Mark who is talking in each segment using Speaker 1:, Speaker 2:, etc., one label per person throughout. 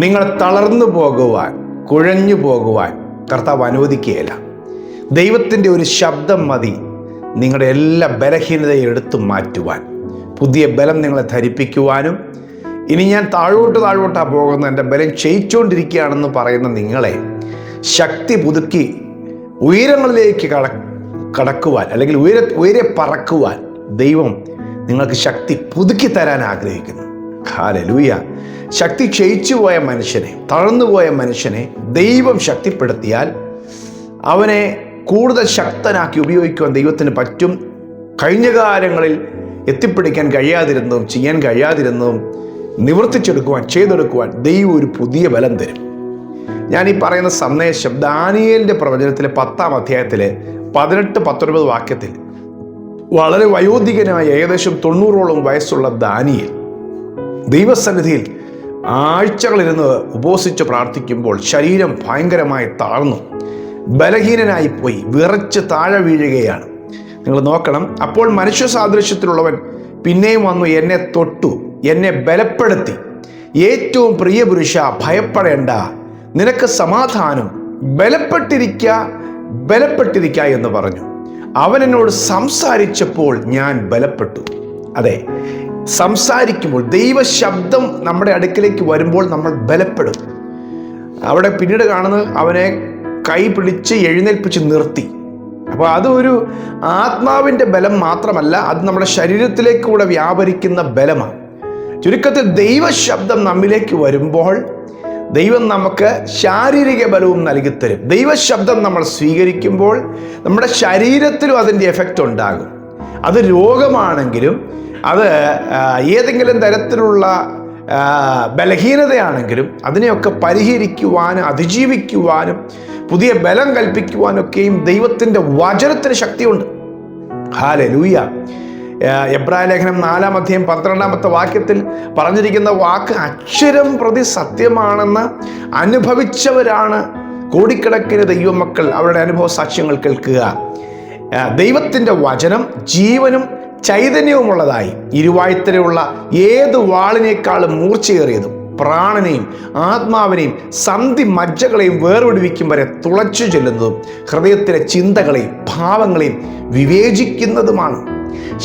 Speaker 1: നിങ്ങൾ തളർന്നു പോകുവാൻ, കുഴഞ്ഞു പോകുവാൻ കർത്താവ് അനുവദിക്കുകയില്ല. ദൈവത്തിൻ്റെ ഒരു ശബ്ദം മതി നിങ്ങളുടെ എല്ലാ ബലഹീനതയും എടുത്തു മാറ്റുവാൻ, പുതിയ ബലം നിങ്ങളെ ധരിപ്പിക്കുവാനും. ഇനി ഞാൻ താഴോട്ടാണ് പോകുന്നത്, എൻ്റെ ബലം ക്ഷയിച്ചുകൊണ്ടിരിക്കുകയാണെന്ന് പറയുന്ന നിങ്ങളെ ശക്തി പുതുക്കി ഉയരങ്ങളിലേക്ക് കടക്കുവാൻ, അല്ലെങ്കിൽ ഉയരെ പറക്കുവാൻ ദൈവം നിങ്ങൾക്ക് ശക്തി പുതുക്കി തരാൻ ആഗ്രഹിക്കുന്നു. ഹല്ലേലൂയ. ശക്തി ക്ഷയിച്ചു പോയ മനുഷ്യനെ, തളർന്നുപോയ മനുഷ്യനെ ദൈവം ശക്തിപ്പെടുത്തിയാൽ അവനെ കൂടുതൽ ശക്തനാക്കി ഉപയോഗിക്കുവാൻ ദൈവത്തിന് പറ്റും. കഴിഞ്ഞ കാലങ്ങളിൽ എത്തിപ്പിടിക്കാൻ കഴിയാതിരുന്നതും ചെയ്യാൻ കഴിയാതിരുന്നതും ചെയ്തെടുക്കുവാൻ ദൈവം ഒരു പുതിയ ബലം തരും. ഞാൻ ഈ പറയുന്ന സന്ദേശം ദാനിയേലിൻ്റെ പ്രവചനത്തിലെ 10-ാം അധ്യായത്തിലെ 18-19 വാക്യത്തിൽ വളരെ വയോധികനായ ഏകദേശം 90ഓളം വയസ്സുള്ള ദാനിയേൽ ദൈവസന്നിധിയിൽ ആഴ്ചകളിരുന്ന് ഉപവസിച്ച് പ്രാർത്ഥിക്കുമ്പോൾ ശരീരം ഭയങ്കരമായി താഴ്ന്നു, ബലഹീനനായി പോയി, വിറച്ച് താഴെ വീഴുകയാണ്. നിങ്ങൾ നോക്കണം. അപ്പോൾ മനുഷ്യ സാദൃശ്യത്തിലുള്ളവൻ പിന്നെയും വന്നു എന്നെ തൊട്ടു, എന്നെ ബലപ്പെടുത്തി, ഏറ്റവും പ്രിയ പുരുഷ, ഭയപ്പെടേണ്ട, നിനക്ക് സമാധാനം, ബലപ്പെട്ടിരിക്ക എന്ന് പറഞ്ഞു. അവൻ എന്നോട് സംസാരിച്ചപ്പോൾ ഞാൻ ബലപ്പെട്ടു. അതെ, സംസാരിക്കുമ്പോൾ ദൈവശബ്ദം നമ്മുടെ അടുക്കിലേക്ക് വരുമ്പോൾ നമ്മൾ ബലപ്പെടും. അവിടെ പിന്നീട് കാണുന്നത് അവനെ കൈ പിടിച്ച് എഴുന്നേൽപ്പിച്ച് നിർത്തി. അപ്പോൾ അതൊരു ആത്മാവിൻ്റെ ബലം മാത്രമല്ല, അത് നമ്മുടെ ശരീരത്തിലേക്കൂടെ വ്യാപരിക്കുന്ന ബലമാണ്. ചുരുക്കത്തിൽ ദൈവശബ്ദം നമ്മിലേക്ക് വരുമ്പോൾ ദൈവം നമുക്ക് ശാരീരിക ബലവും നൽകിത്തരും. ദൈവശബ്ദം നമ്മൾ സ്വീകരിക്കുമ്പോൾ നമ്മുടെ ശരീരത്തിലും അതിൻ്റെ എഫക്റ്റ് ഉണ്ടാകും. അത് രോഗമാണെങ്കിലും, അത് ഏതെങ്കിലും തരത്തിലുള്ള ബലഹീനതയാണെങ്കിലും അതിനെയൊക്കെ പരിഹരിക്കുവാനും അതിജീവിക്കുവാനും പുതിയ ബലം കൽപ്പിക്കുവാനൊക്കെയും ദൈവത്തിൻ്റെ വചനത്തിന് ശക്തിയുണ്ട്. ഹല്ലേലൂയ. എബ്രായ ലേഖനം 4-ാം അധ്യായം 12-ാമത്തെ വാക്യത്തിൽ പറഞ്ഞിരിക്കുന്ന വാക്ക് അക്ഷരം പ്രതി സത്യമാണെന്ന് അനുഭവിച്ചവരാണ് കോടിക്കണക്കിന് ദൈവമക്കൾ അവരുടെ അനുഭവ സാക്ഷ്യങ്ങൾ കേൾക്കുക. ദൈവത്തിൻ്റെ വചനം ജീവനും ചൈതന്യവുമുള്ളതായി ഇരുവായ്ത്തരയുള്ള ഏത് വാളിനേക്കാളും മൂർച്ചയേറിയതും പ്രാണനെയും ആത്മാവിനെയും സന്ധി മജ്ജകളെയും വേർപിടിവിക്കും വരെ തുളച്ചു ചെല്ലുന്നതും ഹൃദയത്തിലെ ചിന്തകളെയും ഭാവങ്ങളെയും വിവേചിക്കുന്നതുമാണ്.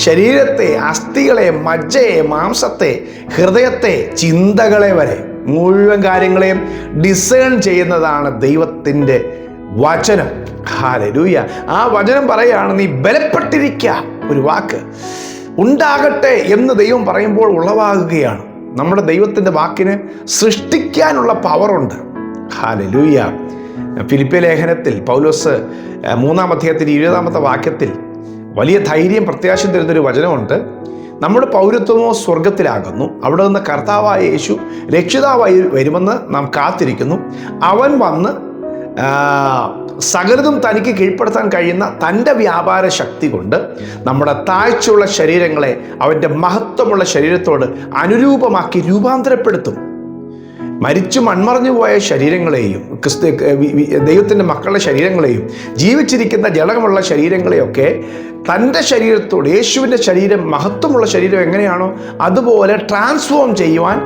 Speaker 1: ശരീരത്തെ, അസ്ഥികളെ, മജ്ജയെ, മാംസത്തെ, ഹൃദയത്തെ, ചിന്തകളെ വരെ മുഴുവൻ കാര്യങ്ങളെയും ഡിസേൺ ചെയ്യുന്നതാണ് ദൈവത്തിൻ്റെ വചനം. ഹല്ലേലൂയ. ആ വചനം പറയുകയാണ്, നീ ബലപ്പെട്ടിരിക്കുക. ഒരു വാക്ക് ഉണ്ടാകട്ടെ എന്ന് ദൈവം പറയുമ്പോൾ ഉളവാകുകയാണ്. നമ്മുടെ ദൈവത്തിൻ്റെ വാക്കിന് സൃഷ്ടിക്കാനുള്ള പവറുണ്ട്. ഹല്ലേലൂയ. ഫിലിപ്പിയ ലേഖനത്തിൽ പൗലോസ് 3-ാം അധ്യായത്തിൽ 20-ാമത്തെ വാക്യത്തിൽ വലിയ ധൈര്യം പ്രത്യാശം തരുന്നൊരു വചനമുണ്ട്. നമ്മുടെ പൗരത്വമോ സ്വർഗത്തിലാകുന്നു, അവിടെ നിന്ന് കർത്താവായ യേശു രക്ഷിതാവായി വരുമെന്ന് നാം കാത്തിരിക്കുന്നു. അവൻ വന്ന് സകലതും തനിക്ക് കീഴ്പ്പെടുത്താൻ കഴിയുന്ന തൻ്റെ വ്യാപാര ശക്തി കൊണ്ട് നമ്മുടെ താഴ്ചയുള്ള ശരീരങ്ങളെ അവൻ്റെ മഹത്വമുള്ള ശരീരത്തോട് അനുരൂപമാക്കി രൂപാന്തരപ്പെടുത്തും. മരിച്ചു മൺമറഞ്ഞു പോയ ശരീരങ്ങളെയും ദൈവത്തിൻ്റെ മക്കളുടെ ശരീരങ്ങളെയും ജീവിച്ചിരിക്കുന്ന ജഡമുള്ള ശരീരങ്ങളെയൊക്കെ തൻ്റെ ശരീരത്തോട്, യേശുവിൻ്റെ ശരീരം മഹത്വമുള്ള ശരീരം എങ്ങനെയാണോ അതുപോലെ ട്രാൻസ്ഫോം ചെയ്യുവാൻ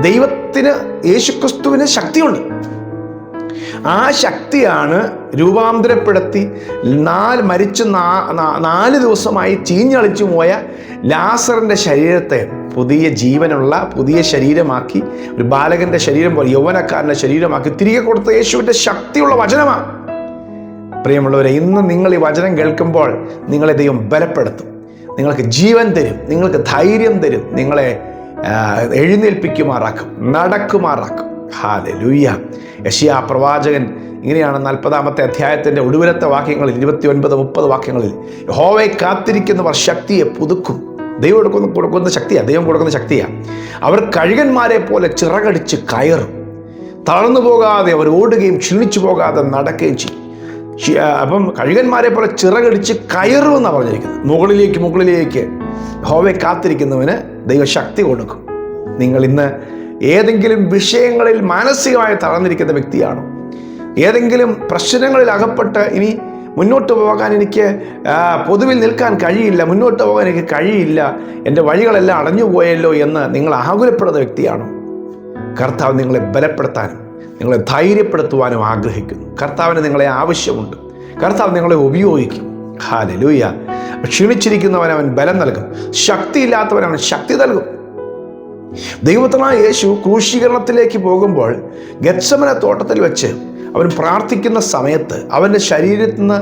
Speaker 1: ദൈവത്തിന്, യേശുക്രിസ്തുവിന് ശക്തിയുണ്ട്. ആ ശക്തിയാണ് രൂപാന്തരപ്പെടുത്തി മരിച്ച് 4 ദിവസമായി ചീഞ്ഞളിച്ചു പോയ ലാസറിൻ്റെ ശരീരത്തെ പുതിയ ജീവനുള്ള പുതിയ ശരീരമാക്കി, ഒരു ബാലകൻ്റെ ശരീരം പോലെ യൗവനക്കാരൻ്റെ ശരീരമാക്കി തിരികെ കൊടുത്ത യേശുവിൻ്റെ ശക്തിയുള്ള വചനമാണ്. പ്രിയമുള്ളവരെ, ഇന്ന് നിങ്ങൾ ഈ വചനം കേൾക്കുമ്പോൾ നിങ്ങളെ ദൈവം ബലപ്പെടുത്തും, നിങ്ങൾക്ക് ജീവൻ തരും, നിങ്ങൾക്ക് ധൈര്യം തരും, നിങ്ങളെ എഴുന്നേൽപ്പിക്കുമാറാക്കും, നടക്കുമാറാക്കും. ഹല്ലേലൂയ. യെശയ്യാ പ്രവാചകൻ ഇങ്ങനെയാണ് 40-ാമത്തെ അധ്യായത്തിൻ്റെ ഒടുവിലത്തെ വാക്യങ്ങളിൽ 29-30 വാക്യങ്ങളിൽ, യഹോവയെ കാത്തിരിക്കുന്നവർ ശക്തിയെ പുതുക്കും. ദൈവം കൊടുക്കുന്ന ശക്തിയാണ്, ദൈവം കൊടുക്കുന്ന ശക്തിയാണ്. അവർ കഴുകന്മാരെ പോലെ ചിറകടിച്ച് കയറും, തളർന്നു പോകാതെ അവർ ഓടുകയും ക്ഷീണിച്ചു പോകാതെ നടക്കുകയും ചെയ്യും. അപ്പം കഴുകന്മാരെ പോലെ ചിറകടിച്ച് കയറുമെന്നാണ് പറഞ്ഞിരിക്കുന്നത്. മുകളിലേക്ക് യഹോവയെ കാത്തിരിക്കുന്നവന് ദൈവശക്തി കൊടുക്കും. നിങ്ങൾ ഇന്ന് ഏതെങ്കിലും വിഷയങ്ങളിൽ മാനസികമായി തളർന്നിരിക്കുന്ന വ്യക്തിയാണോ? ഏതെങ്കിലും പ്രശ്നങ്ങളിൽ അകപ്പെട്ട് ഇനി മുന്നോട്ട് പോകാൻ എനിക്ക് പൊതുവിൽ നിൽക്കാൻ കഴിയില്ല, മുന്നോട്ട് പോകാൻ എനിക്ക് കഴിയില്ല, എൻ്റെ വഴികളെല്ലാം അടഞ്ഞു പോയല്ലോ എന്ന് നിങ്ങൾ ആകുലപ്പെടുന്ന വ്യക്തിയാണോ? കർത്താവ് നിങ്ങളെ ബലപ്പെടുത്താനും നിങ്ങളെ ധൈര്യപ്പെടുത്തുവാനും ആഗ്രഹിക്കുന്നു. കർത്താവിന് നിങ്ങളെ ആവശ്യമുണ്ട്. കർത്താവ് നിങ്ങളെ ഉപയോഗിക്കും. ഹല്ലേലൂയ. ക്ഷീണിച്ചിരിക്കുന്നവൻ അവൻ ബലം നൽകും, ശക്തിയില്ലാത്തവൻ അവൻ ശക്തി നൽകും. ദൈവപുത്രനായ യേശു ക്രൂശീകരണത്തിലേക്ക് പോകുമ്പോൾ ഗെത്സമന തോട്ടത്തിൽ വെച്ച് അവൻ പ്രാർത്ഥിക്കുന്ന സമയത്ത് അവൻ്റെ ശരീരത്തിൽ നിന്ന്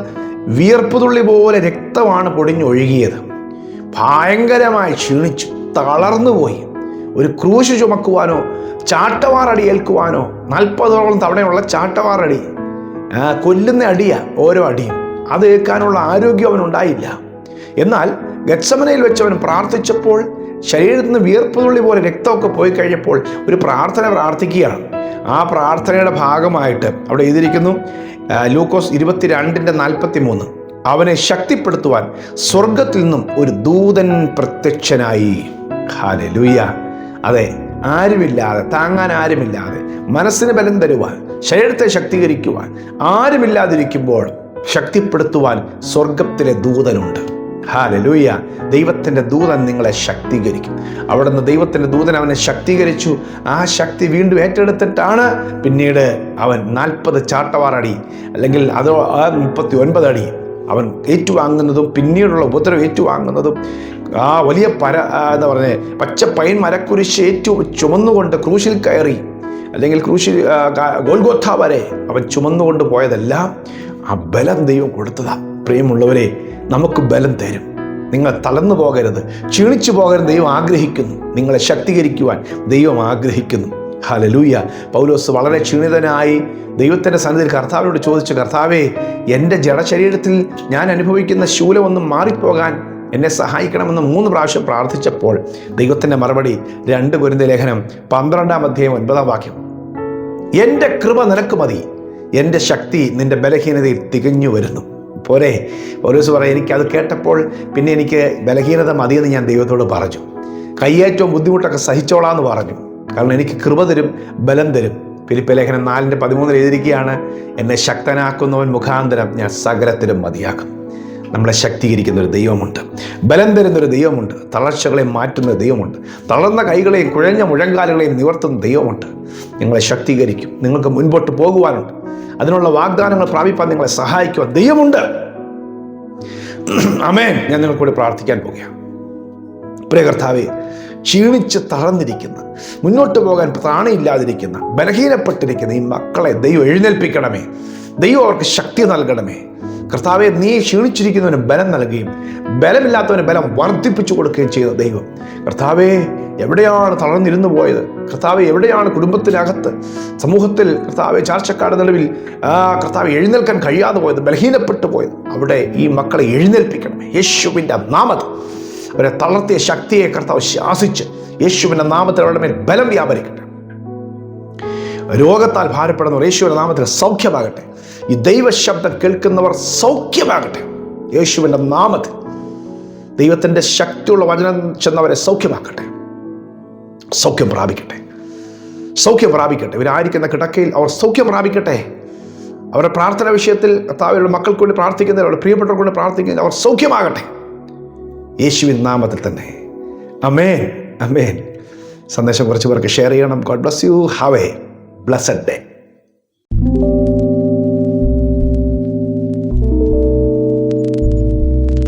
Speaker 1: വിയർപ്പുതുള്ളി പോലെ രക്തമാണ് പൊടിഞ്ഞൊഴുകിയത്. ഭയങ്കരമായി ക്ഷീണിച്ചു, തളർന്നുപോയി. ഒരു ക്രൂശ് ചുമക്കുവാനോ ചാട്ടവാറടി ഏൽക്കുവാനോ 40ഓളം തവണയുള്ള ചാട്ടവാറടി, കൊല്ലുന്ന അടിയ ഓരോ അടിയും, അത് ഏൽക്കാനുള്ള ആരോഗ്യം അവനുണ്ടായില്ല. എന്നാൽ ഗെത്സമനയിൽ വെച്ച് അവൻ പ്രാർത്ഥിച്ചപ്പോൾ ശരീരത്തിൽ നിന്ന് വിയർപ്പുതുള്ളി പോലെ രക്തമൊക്കെ പോയി കഴിഞ്ഞപ്പോൾ ഒരു പ്രാർത്ഥന പ്രാർത്ഥിക്കുകയാണ്. ആ പ്രാർത്ഥനയുടെ ഭാഗമായിട്ട് അവിടെ എഴുതിയിരിക്കുന്നു, ലൂക്കോസ് 22:43, അവനെ ശക്തിപ്പെടുത്തുവാൻ സ്വർഗത്തിൽ നിന്നും ഒരു ദൂതൻ പ്രത്യക്ഷനായി. ഹല്ലേലൂയ. അതെ, ആരുമില്ലാതെ, താങ്ങാൻ ആരുമില്ലാതെ, മനസ്സിന് ബലം തരുവാൻ, ശരീരത്തെ ശക്തീകരിക്കുവാൻ ആരുമില്ലാതിരിക്കുമ്പോൾ ശക്തിപ്പെടുത്തുവാൻ സ്വർഗത്തിലെ ദൂതനുണ്ട്. ഹല്ലേലൂയ. ദൈവത്തിൻ്റെ ദൂതൻ നിങ്ങളെ ശക്തീകരിക്കും. അവിടുന്ന് ദൈവത്തിൻ്റെ ദൂതൻ അവനെ ശക്തീകരിച്ചു. ആ ശക്തി വീണ്ടും ഏറ്റെടുത്തിട്ടാണ് പിന്നീട് അവൻ 40 ചാട്ടവാറടി അല്ലെങ്കിൽ അതോ 39 അടി അവൻ ഏറ്റുവാങ്ങുന്നതും പിന്നീടുള്ള ഉപദ്രവം ഏറ്റുവാങ്ങുന്നതും. ആ വലിയ എന്താ പറയുക, പച്ച പൈൻ മരക്കുരിശ് ചുമന്നുകൊണ്ട് ക്രൂശിൽ കയറി, അല്ലെങ്കിൽ ക്രൂശിൽ ഗോൽഗോഥ വരെ അവൻ ചുമന്നുകൊണ്ട് പോയതെല്ലാം ആ ബലം ദൈവം കൊടുത്തതാ. പ്രിയമുള്ളവരെ, നമുക്ക് ബലം തരും. നിങ്ങൾ തളർന്നു പോകരുത്, ക്ഷീണിച്ചു പോകരുത്. ദൈവം ആഗ്രഹിക്കുന്നു, നിങ്ങളെ ശക്തീകരിക്കുവാൻ ദൈവം ആഗ്രഹിക്കുന്നു. ഹല്ലേലൂയ. പൗലോസ് വളരെ ക്ഷീണിതനായി ദൈവത്തിൻ്റെ സന്നിധിയിൽ കർത്താവിനോട് ചോദിച്ചു, കർത്താവേ, എൻ്റെ ജഡശരീരത്തിൽ ഞാൻ അനുഭവിക്കുന്ന ശൂലമൊന്നും മാറിപ്പോകാൻ എന്നെ സഹായിക്കണമെന്ന് 3 പ്രാവശ്യം പ്രാർത്ഥിച്ചപ്പോൾ ദൈവത്തിൻ്റെ മറുപടി 2 കൊരിന്ത്യർ ലേഖനം 12:9 എൻ്റെ കൃപ നിനക്ക് മതി, എൻ്റെ ശക്തി നിൻ്റെ ബലഹീനതയിൽ തികഞ്ഞു വരുന്നു. പോരെ. പൗലോസ് പറയും, എനിക്കത് കേട്ടപ്പോൾ പിന്നെ എനിക്ക് ബലഹീനത മതിയെന്ന് ഞാൻ ദൈവത്തോട് പറഞ്ഞു. കയ്യേറ്റവും ബുദ്ധിമുട്ടൊക്കെ സഹിച്ചോളാന്ന് പറഞ്ഞു. കാരണം എനിക്ക് കൃപ തരും, ബലം തരും. ഫിലിപ്പിയർ ലേഖനം 4:13 എഴുതിയിരിക്കുകയാണ്, എന്നെ ശക്തനാക്കുന്നവൻ മുഖാന്തരം ഞാൻ സകലത്തിലും മതിയാക്കും. നമ്മളെ ശക്തീകരിക്കുന്ന ഒരു ദൈവമുണ്ട്, ബലം തരുന്നൊരു ദൈവമുണ്ട്, തളർച്ചകളെ മാറ്റുന്ന ദൈവമുണ്ട്, തളർന്ന കൈകളെയും കുഴഞ്ഞ മുഴങ്കാലുകളെയും നിവർത്തുന്ന ദൈവമുണ്ട്. നിങ്ങളെ ശക്തീകരിക്കും. നിങ്ങൾക്ക് മുൻപോട്ട് പോകുവാനുണ്ട്. അതിനുള്ള വാഗ്ദാനങ്ങൾ പ്രാപിപ്പാൻ നിങ്ങളെ സഹായിക്കുവാൻ ദൈവമുണ്ട്. ആമേൻ. ഞാൻ നിങ്ങൾക്ക് കൂടി പ്രാർത്ഥിക്കാൻ പോകുകയാണ്. പ്രിയ കർത്താവേ, ക്ഷീണിച്ച് തളർന്നിരിക്കുന്ന, മുന്നോട്ട് പോകാൻ പ്രാണിയില്ലാതിരിക്കുന്ന, ബലഹീനപ്പെട്ടിരിക്കുന്ന ഈ മക്കളെ ദൈവം എഴുന്നേൽപ്പിക്കണമേ. ദൈവം അവർക്ക് ശക്തി നൽകണമേ. കർത്താവെ, നീ ക്ഷീണിച്ചിരിക്കുന്നവന് ബലം നൽകുകയും ബലമില്ലാത്തവന് ബലം വർദ്ധിപ്പിച്ചു കൊടുക്കുകയും ചെയ്യുന്ന ദൈവം. കർത്താവെ, എവിടെയാണ് തളർന്നിരുന്നു പോയത്? കർത്താവെ, എവിടെയാണ് കുടുംബത്തിനകത്ത്, സമൂഹത്തിൽ, കർത്താവെ, ചാർച്ചക്കാട് നിലവിൽ കർത്താവെ എഴുന്നേൽക്കാൻ കഴിയാതെ പോയത്, ബലഹീനപ്പെട്ടു പോയത്, അവിടെ ഈ മക്കളെ എഴുന്നേൽപ്പിക്കണമേ യേശുവിൻ്റെ നാമത്തിൽ. അവരെ തളർത്തിയ ശക്തിയെ കർത്താവ് ശാസിച്ച് യേശുവിൻ്റെ നാമത്തിൽ അവരുടെ മേൽ ബലം വ്യാപരിക്കട്ടെ. രോഗത്താൽ ഭാരപ്പെടുന്നവർ യേശുവിൻ്റെ നാമത്തിൽ സൗഖ്യമാകട്ടെ. ഈ ദൈവശബ്ദം കേൾക്കുന്നവർ സൗഖ്യമാകട്ടെ യേശുവിൻ്റെ നാമത്തിൽ. ദൈവത്തിൻ്റെ ശക്തിയുള്ള വചനം ചെന്നവരെ സൗഖ്യമാക്കട്ടെ, സൗഖ്യം പ്രാപിക്കട്ടെ, സൗഖ്യം പ്രാപിക്കട്ടെ. ഇവരായിരിക്കുന്ന കിടക്കയിൽ അവർ സൗഖ്യം പ്രാപിക്കട്ടെ. അവരുടെ പ്രാർത്ഥന വിഷയത്തിൽ കർത്താവരുടെ മക്കൾക്ക് വേണ്ടി പ്രാർത്ഥിക്കുന്നവർ, അവരുടെ പ്രിയപ്പെട്ടവർക്ക് വേണ്ടി പ്രാർത്ഥിക്കുന്നവർ അവർ സൗഖ്യമാകട്ടെ യേശുവിൻ നാമത്തിൽ തന്നെ. അമേൻ, അമേൻ. സന്ദേശം കുറച്ച് പേർക്ക് ഷെയർ ചെയ്യണം. God bless you. Have A blessed day.